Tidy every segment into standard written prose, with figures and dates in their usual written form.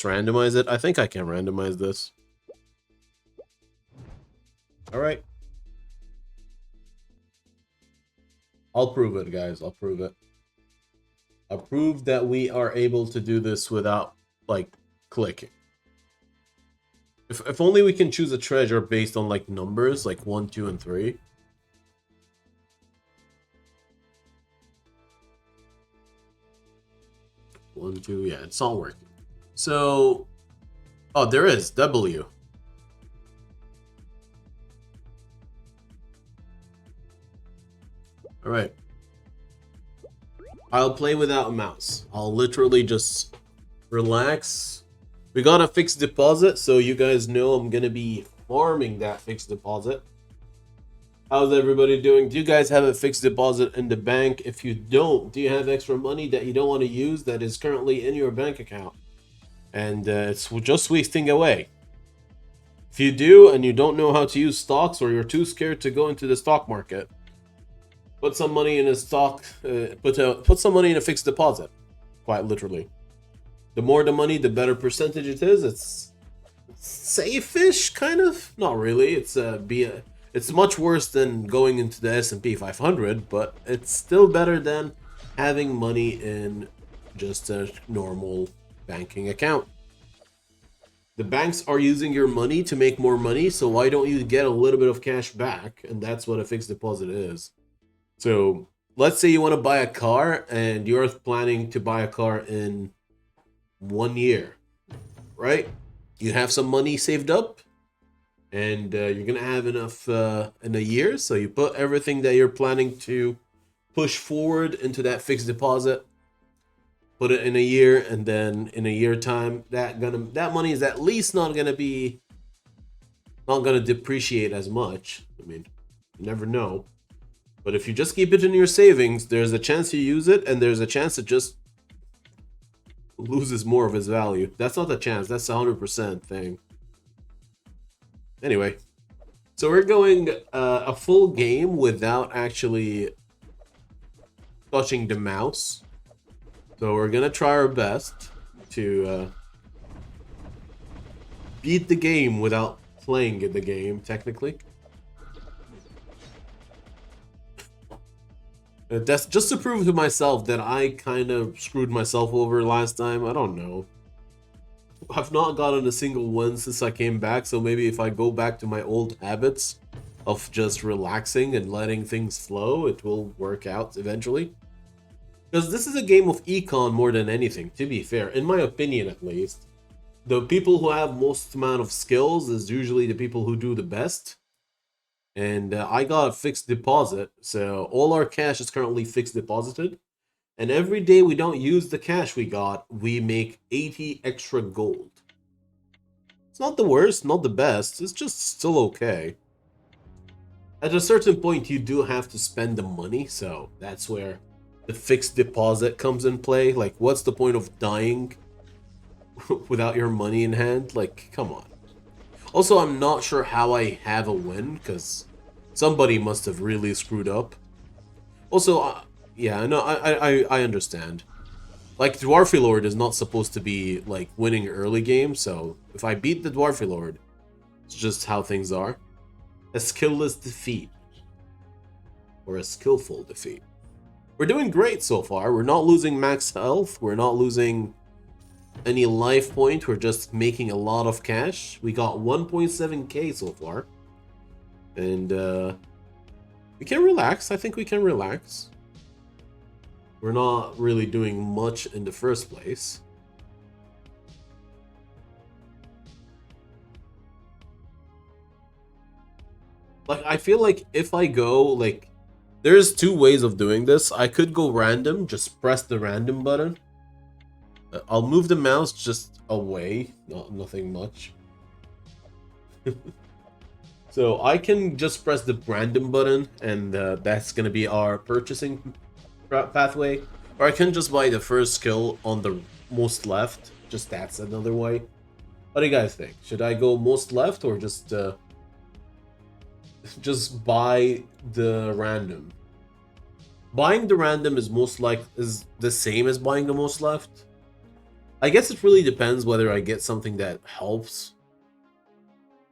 randomize it. I think I can randomize this. All right. I'll prove it, guys. I'll prove it. I'll prove that we are able to do this without, like, clicking. If only we can choose a treasure based on, like, numbers, like 1, 2, and 3. One, two, yeah, it's not working. So, oh, there is W. All right. I'll play without a mouse. I'll literally just relax. We got a fixed deposit, so you guys know I'm gonna be farming that fixed deposit. How's everybody doing? Do you guys have a fixed deposit in the bank? If you don't, do you have extra money that you don't want to use that is currently in your bank account? And it's just wasting away. If you do and you don't know how to use stocks, or you're too scared to go into the stock market, put some money in a stock, put some money in a fixed deposit, quite literally. The more the money, the better percentage it is. It's safe-ish, kind of. Not really. It's much worse than going into the S&P 500, but it's still better than having money in just a normal banking account. The banks are using your money to make more money, so why don't you get a little bit of cash back? And that's what a fixed deposit is. So let's say you want to buy a car and you're planning to buy a car in 1 year, right? You have some money saved up and you're going to have enough in a year. So you put everything that you're planning to push forward into that fixed deposit, put it in a year, and then in a year time, that money is at least not going to depreciate as much. I mean, you never know. But if you just keep it in your savings, there's a chance you use it, and there's a chance it just loses more of its value. That's not a chance, that's a 100% thing. Anyway, so we're going a full game without actually touching the mouse. So we're gonna try our best to beat the game without playing the game, technically. That's just to prove to myself that I kind of screwed myself over last time. I don't know. I've not gotten a single win since I came back, so maybe if I go back to my old habits of just relaxing and letting things flow, it will work out eventually. Because this is a game of econ more than anything, to be fair, in my opinion at least. The people who have most amount of skills is usually the people who do the best. And I got a fixed deposit, so all our cash is currently fixed deposited. And every day we don't use the cash we got, we make 80 extra gold. It's not the worst, not the best, it's just still okay. At a certain point you do have to spend the money, so that's where the fixed deposit comes in play. Like, what's the point of dying without your money in hand? Like, come on. Also, I'm not sure how I have a win, because somebody must have really screwed up. Also, yeah, no, I understand. Like, Dwarfy Lord is not supposed to be, like, winning early game, so if I beat the Dwarfy Lord, it's just how things are. A skillless defeat. Or a skillful defeat. We're doing great so far. We're not losing max health. We're not losing any life point. We're just making a lot of cash. We got 1.7k so far. And we can relax. I think we can relax. We're not really doing much in the first place. Like, I feel like if I go, like, there's two ways of doing this. I could go random, just press the random button. I'll move the mouse just away, nothing much. So I can just press the random button, and that's gonna be our purchasing pathway. Or I can just buy the first skill on the most left. Just that's another way. What do you guys think? Should I go most left or just buy the random? Buying the random is the same as buying the most left. I guess it really depends whether I get something that helps.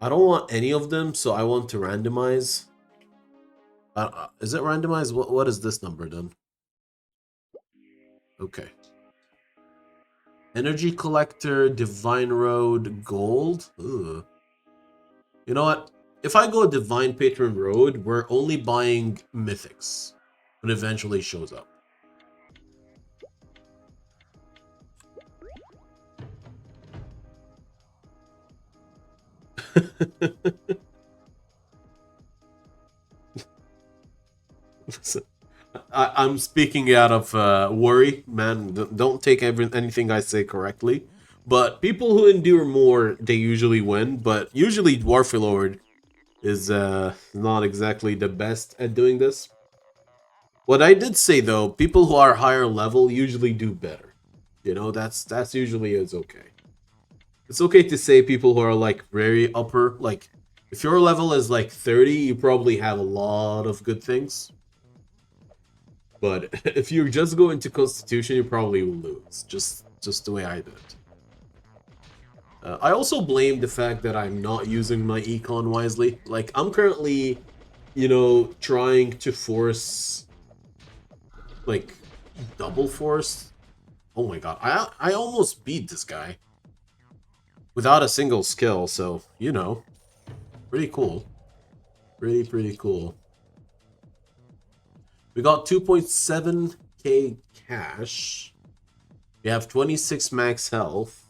I don't want any of them, so I want to randomize. Is it randomized? What is this number then? Okay. Energy Collector, Divine Road, Gold. Ugh. You know what? If I go Divine Patron Road, we're only buying Mythics when it eventually shows up. I'm speaking out of worry, man. Don't take anything I say correctly. But people who endure more, they usually win. But usually Dwarf Lord is not exactly the best at doing this. What I did say though, people who are higher level usually do better. You know, that's usually is okay. It's okay to say people who are like very upper, like if your level is like 30, you probably have a lot of good things. But if you just go into Constitution, you probably will lose. Just the way I did. I also blame the fact that I'm not using my econ wisely. Like, I'm currently, you know, trying to force, like, double force. Oh my god, I almost beat this guy without a single skill, so, you know, pretty cool. Pretty cool. We got 2.7k cash. We have 26 max health.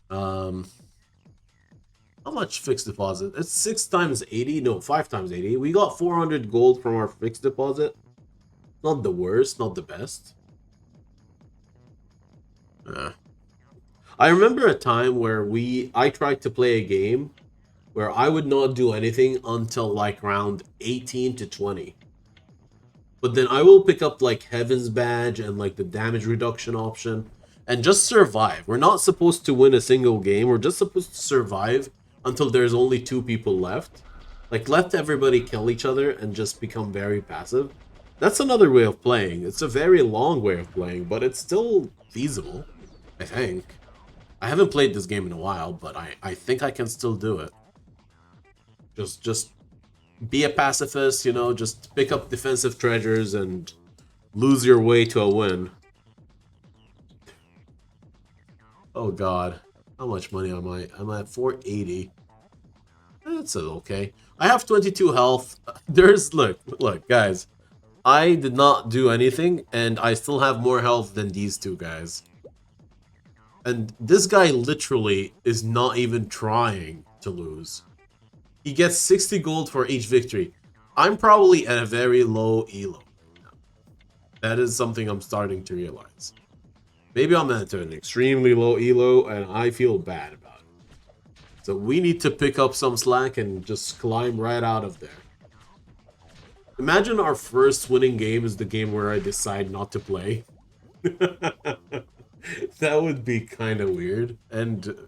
How much fixed deposit? It's 6 times 80. No, 5 times 80. We got 400 gold from our fixed deposit. Not the worst, not the best. I remember a time where I tried to play a game where I would not do anything until like round 18 to 20. But then I will pick up like Heaven's Badge and like the damage reduction option and just survive. We're not supposed to win a single game. We're just supposed to survive until there's only 2 people left. Like, let everybody kill each other and just become very passive. That's another way of playing. It's a very long way of playing, but it's still feasible, I think. I haven't played this game in a while, but I think I can still do it. Just be a pacifist, you know, just pick up defensive treasures and lose your way to a win. Oh god. How much money am I? I'm at 480. That's okay. I have 22 health. Look, guys. I did not do anything, and I still have more health than these two guys. And this guy literally is not even trying to lose. He gets 60 gold for each victory. I'm probably at a very low elo right now. That is something I'm starting to realize. Maybe I'm at an extremely low elo, and I feel bad about it. So we need to pick up some slack and just climb right out of there. Imagine our first winning game is the game where I decide not to play. That would be kind of weird and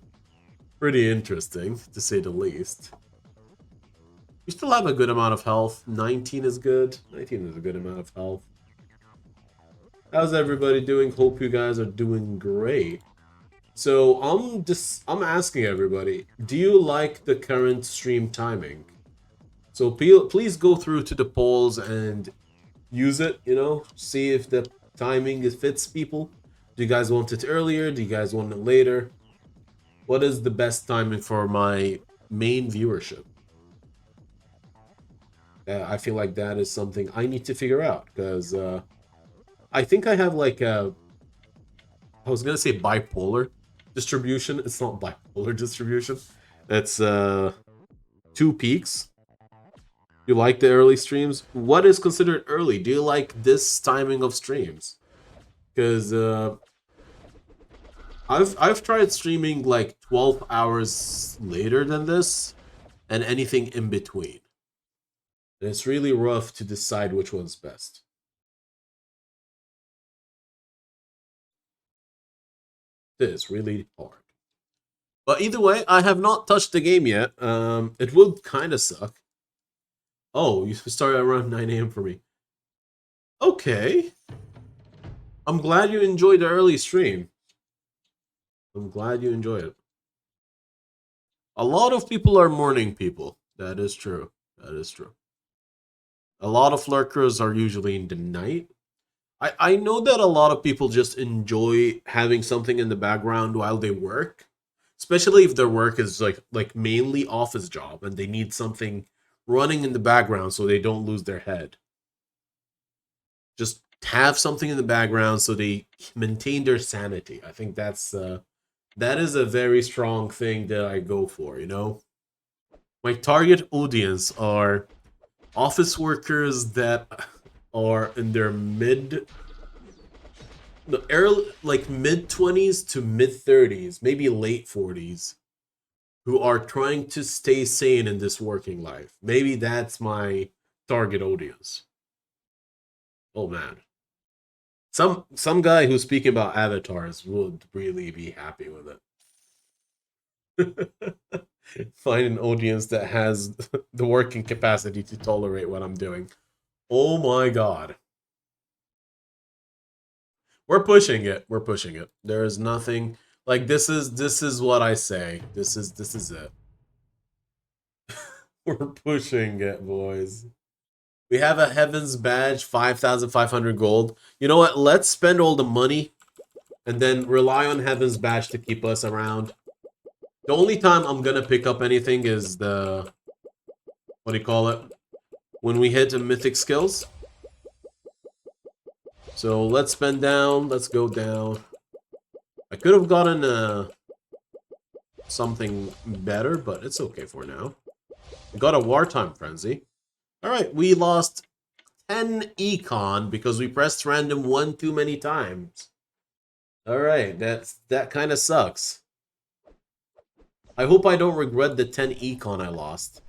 pretty interesting, to say the least. We still have a good amount of health. 19 is good. 19 is a good amount of health. How's everybody doing? Hope you guys are doing great. So I'm asking everybody, do you like the current stream timing? So please go through to the polls and use it, you know, see if the timing fits people. Do you guys want it earlier? Do you guys want it later? What is the best timing for my main viewership? I feel like that is something I need to figure out, because I think I have like I was gonna say bipolar distribution. It's not bipolar distribution. It's 2 peaks. You like the early streams? What is considered early? Do you like this timing of streams? Because I've tried streaming like 12 hours later than this, and anything in between. And it's really rough to decide which one's best. It is really hard. But either way, I have not touched the game yet. It would kind of suck. Oh, you started around 9 a.m. for me. Okay. I'm glad you enjoyed the early stream. I'm glad you enjoy it. A lot of people are morning people. That is true. That is true. A lot of lurkers are usually in the night. I know that a lot of people just enjoy having something in the background while they work, especially if their work is like mainly office job and they need something running in the background so they don't lose their head. Just have something in the background so they maintain their sanity. I think that is a very strong thing that I go for, you know? My target audience are office workers that are in their like mid 20s to mid 30s, maybe late 40s, who are trying to stay sane in this working life. Maybe that's my target audience. Oh man. Some guy who's speaking about avatars would really be happy with it. Find an audience that has the working capacity to tolerate what I'm doing. Oh my god. We're pushing it. We're pushing it. There is nothing like this is what I say. This is it. We're pushing it, boys. We have a Heaven's Badge, 5,500 gold. You know what? Let's spend all the money and then rely on Heaven's Badge to keep us around. The only time I'm gonna pick up anything is the... what do you call it? When we hit the Mythic skills. So let's spend down. Let's go down. I could have gotten something better, but it's okay for now. We got a Wartime Frenzy. Alright, we lost 10 econ because we pressed random one too many times. Alright, that kind of sucks. I hope I don't regret the 10 econ I lost.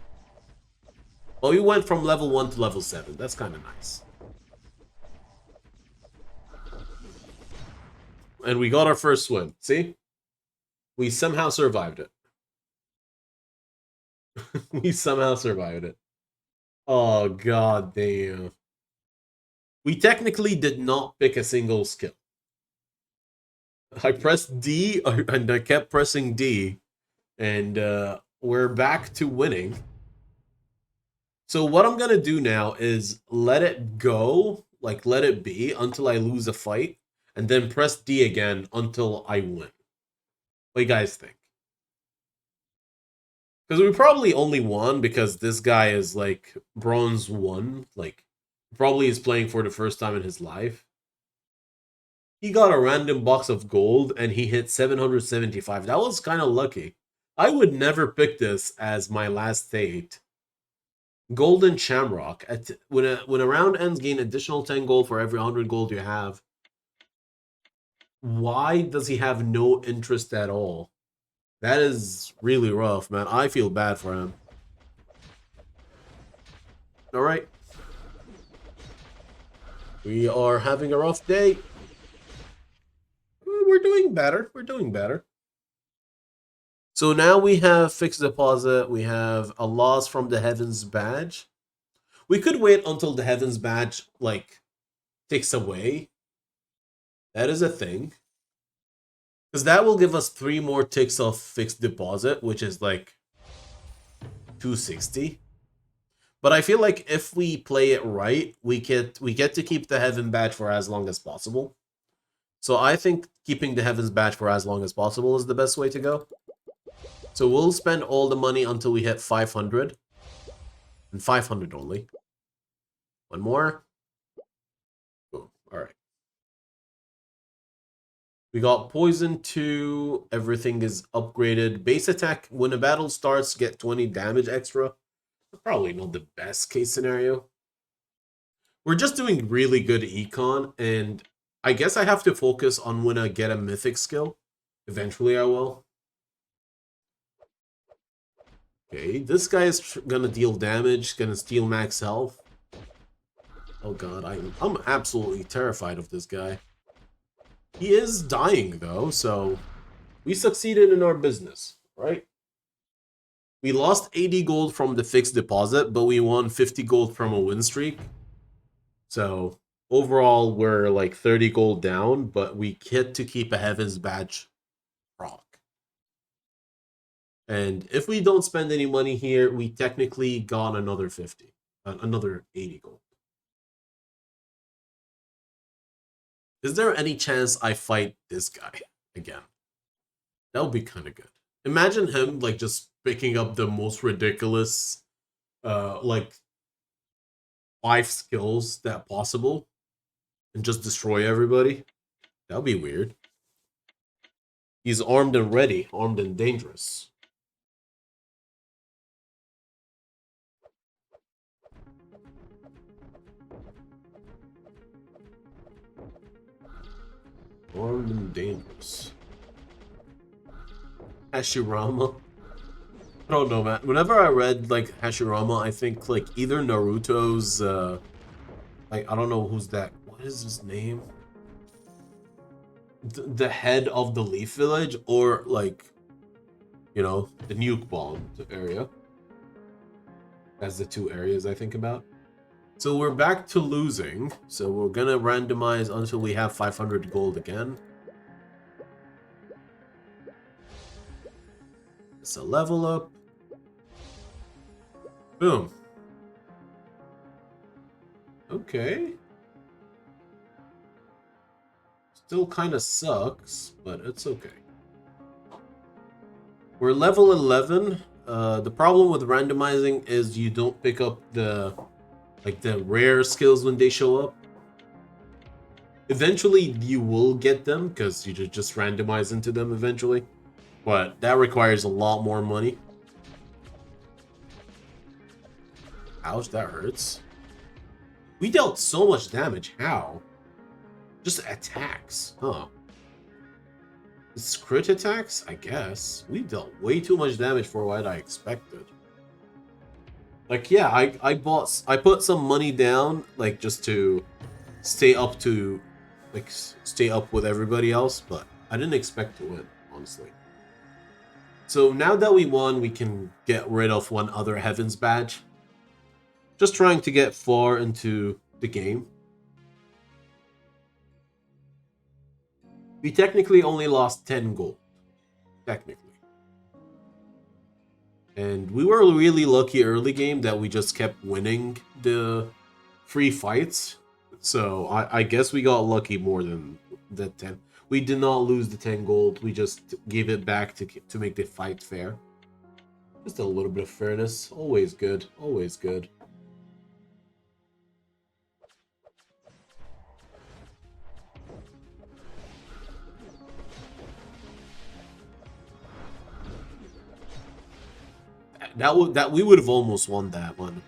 Well, we went from level 1 to level 7. That's kind of nice. And we got our first win. See? We somehow survived it. We somehow survived it. Oh, god damn. We technically did not pick a single skill. I pressed D, and I kept pressing D, and we're back to winning. So what I'm gonna do now is let it go, like let it be until I lose a fight, and then press D again until I win. What do you guys think? Because we probably only won because this guy is like bronze 1, like probably is playing for the first time in his life. He got a random box of gold and he hit 775. That was kind of lucky. I would never pick this as my last state. Golden Shamrock. When a round ends, gain additional 10 gold for every 100 gold you have. Why does he have no interest at all? That is really rough, man. I feel bad for him. Alright. We are having a rough day. We're doing better. We're doing better. So now we have fixed deposit. We have a loss from the Heaven's Badge. We could wait until the Heaven's Badge, like, takes away. That is a thing. Because that will give us 3 more ticks of fixed deposit, which is like 260. But I feel like if we play it right, we get to keep the Heaven Badge for as long as possible. So I think keeping the Heaven's Badge for as long as possible is the best way to go. So we'll spend all the money until we hit 500. And 500 only. One more. Boom. Alright. We got Poison 2. Everything is upgraded. Base attack, when a battle starts, get 20 damage extra. Probably not the best case scenario. We're just doing really good econ, and I guess I have to focus on when I get a mythic skill. Eventually I will. Okay, this guy is gonna deal damage, gonna steal max health. Oh god, I'm absolutely terrified of this guy. He is dying though, so we succeeded in our business, right? We lost 80 gold from the fixed deposit, but we won 50 gold from a win streak. So overall, we're like 30 gold down, but we get to keep a Heaven's Badge proc. And if we don't spend any money here, we technically got another 50. Another 80 gold. Is there any chance I fight this guy again? That would be kind of good. Imagine him, like, just picking up the most ridiculous, like, 5 skills that possible and just destroy everybody. That would be weird. He's armed and ready, armed and dangerous. Armed and dangerous. Hashirama. I don't know, man. Whenever I read, like, Hashirama, I think, like, either Naruto's, like, I don't know who's that. What is his name? The head of the Leaf Village, or, like, you know, the nuke bomb area. That's the 2 areas I think about. So we're back to losing. So we're gonna randomize until we have 500 gold again. It's a level up. Boom. Okay. Still kind of sucks, but it's okay. We're level 11. The problem with randomizing is you don't pick up the rare skills when they show up. Eventually you will get them because you just randomize into them eventually, but that requires a lot more money. Ouch, that hurts. We dealt so much damage. How? Just attacks, huh? It's crit attacks, I guess. We dealt way too much damage for what I expected. Like, yeah, I put some money down, like, just to stay up with everybody else, but I didn't expect to win, honestly. So now that we won, we can get rid of one other Heavens badge. Just trying to get far into the game. We technically only lost 10 gold. Technically. And we were really lucky early game that we just kept winning the free fights. So I guess we got lucky more than the 10. We did not lose the 10 gold. We just gave it back to make the fight fair. Just a little bit of fairness. Always good. Always good. That we would have almost won that one.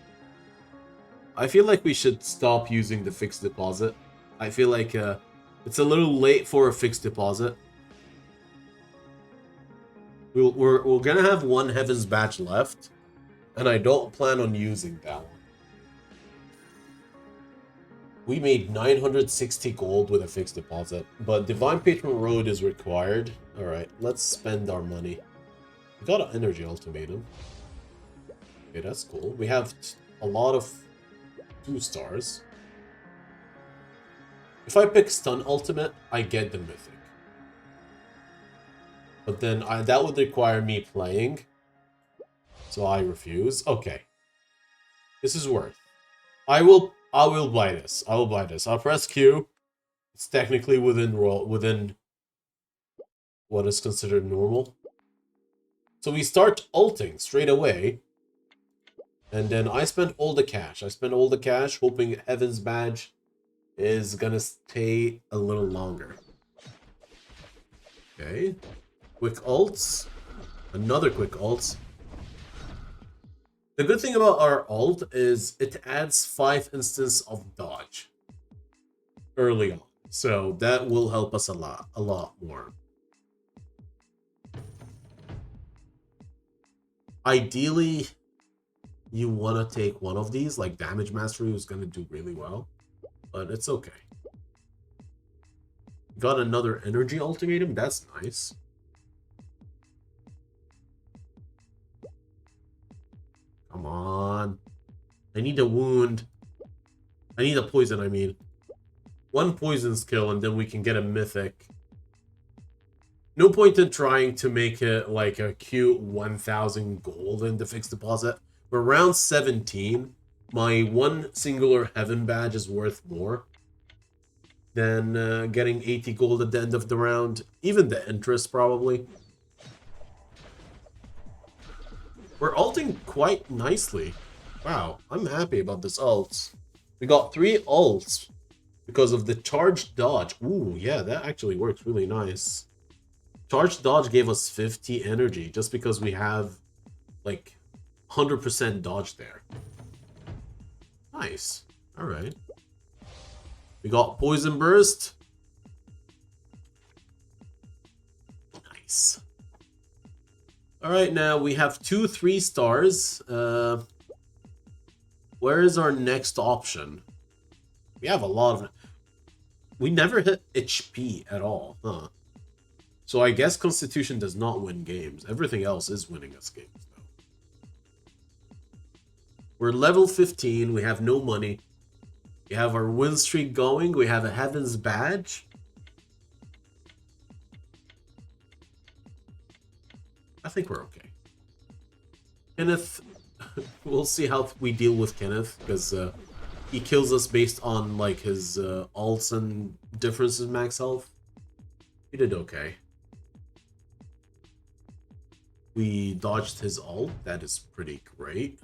I feel like we should stop using the fixed deposit. I feel like it's a little late for a fixed deposit. We're gonna have one Heaven's Badge left, and I don't plan on using that one. We made 960 gold with a fixed deposit, but Divine Patron Road is required. Alright, let's spend our money. We got an energy ultimatum. Okay, that's cool. We have a lot of 2 stars. If I pick Stun Ultimate, I get the Mythic. But then that would require me playing. So I refuse. Okay. This is worth. I will buy this. I will buy this. I'll press Q. It's technically within what is considered normal. So we start ulting straight away. And then I spend all the cash. I spend all the cash hoping Heaven's Badge is gonna stay a little longer. Okay. Quick ults. Another quick ults. The good thing about our ult is it adds 5 instances of dodge early on. So that will help us a lot more. Ideally, you want to take one of these, like Damage Mastery is going to do really well, but it's okay. Got another Energy Ultimatum, that's nice. Come on. I need a wound. I need a poison, I mean. One poison skill, and then we can get a Mythic. No point in trying to make it like a cute 1,000 gold in the fixed deposit. We're around 17. My one singular heaven badge is worth more than getting 80 gold at the end of the round. Even the interest, probably. We're ulting quite nicely. Wow, I'm happy about this ult. We got 3 ults because of the charged dodge. Ooh, yeah, that actually works really nice. Charged dodge gave us 50 energy just because we have like 100% dodge there. Nice. Alright. We got poison burst. Nice. Alright, now we have 2 3 stars. Where is our next option? We have a lot of... We never hit HP at all, huh? So I guess Constitution does not win games. Everything else is winning us games, though. We're level 15. We have no money. We have our win streak going. We have a Heaven's Badge. I think we're okay. Kenneth, we'll see how we deal with Kenneth, because he kills us based on like his ults and differences max health. He did okay. We dodged his ult. That is pretty great.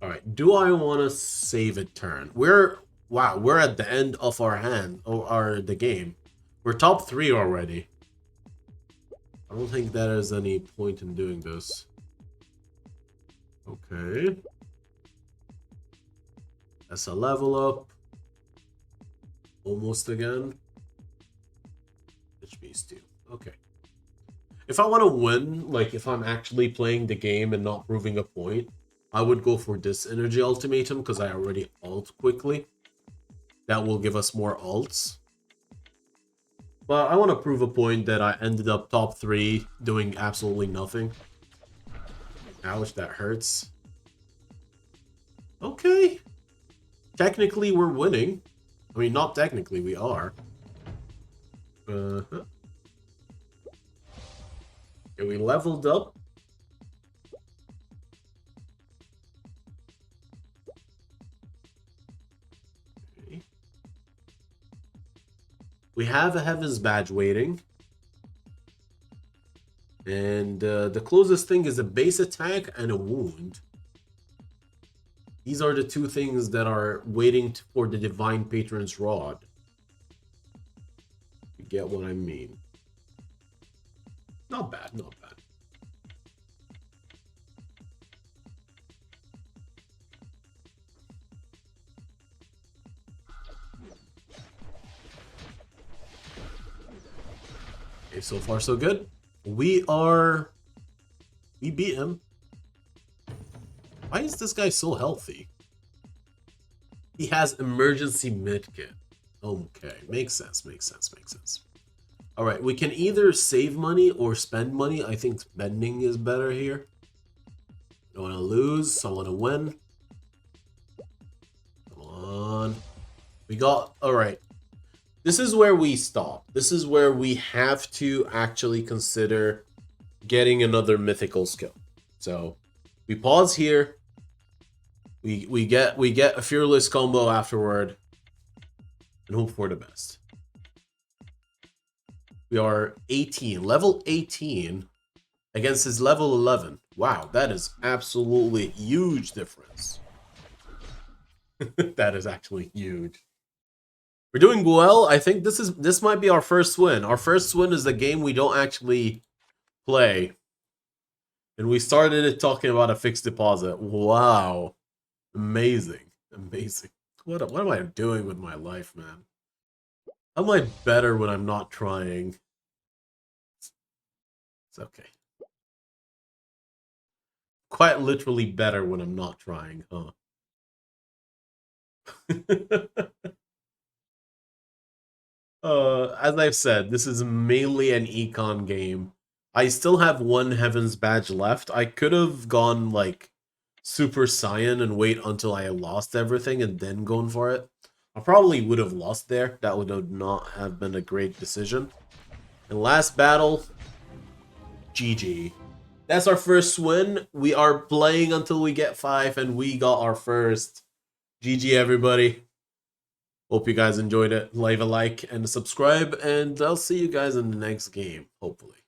Alright, do I want to save a turn? Wow, we're at the end of our the game. We're top 3 already. I don't think there is any point in doing this. Okay. That's a level up. Almost again. HP's 2. Okay. If I want to win, like if I'm actually playing the game and not proving a point, I would go for this energy ultimatum because I already ult quickly. That will give us more ults. But I want to prove a point that I ended up top 3 doing absolutely nothing. Ouch, that hurts. Okay. Technically, we're winning. I mean, not technically, we are. Okay, we leveled up. Okay. We have a Heaven's Badge waiting. And the closest thing is a base attack and a wound. These are the 2 things that are waiting for the Divine Patron's Rod. You get what I mean. Not bad, not bad. Okay, so far so good. We beat him. Why is this guy so healthy? He has emergency medkit. Okay, makes sense, makes sense, makes sense. Alright, we can either save money or spend money. I think spending is better here. I don't want to lose, I want to win. Come on. We got... Alright. This is where we stop. This is where we have to actually consider getting another mythical skill. So, we pause here. We get a fearless combo afterward. And hope for the best. We are 18, level 18 against his level 11. Wow, that is absolutely a huge difference. That is actually huge. We're doing well. I think this might be our first win. Our first win is a game we don't actually play. And we started it talking about a fixed deposit. Wow. Amazing. Amazing. What am I doing with my life, man? How am I better when I'm not trying? It's okay. Quite literally better when I'm not trying, huh? As I've said, this is mainly an econ game. I still have 1 Heaven's Badge left. I could have gone, like, Super Saiyan and wait until I lost everything and then gone for it. I probably would have lost there. That would not have been a great decision. And last battle, GG. That's our first win. We are playing until we get 5, and we got our first. GG, everybody. Hope you guys enjoyed it. Leave a like and subscribe, and I'll see you guys in the next game, hopefully.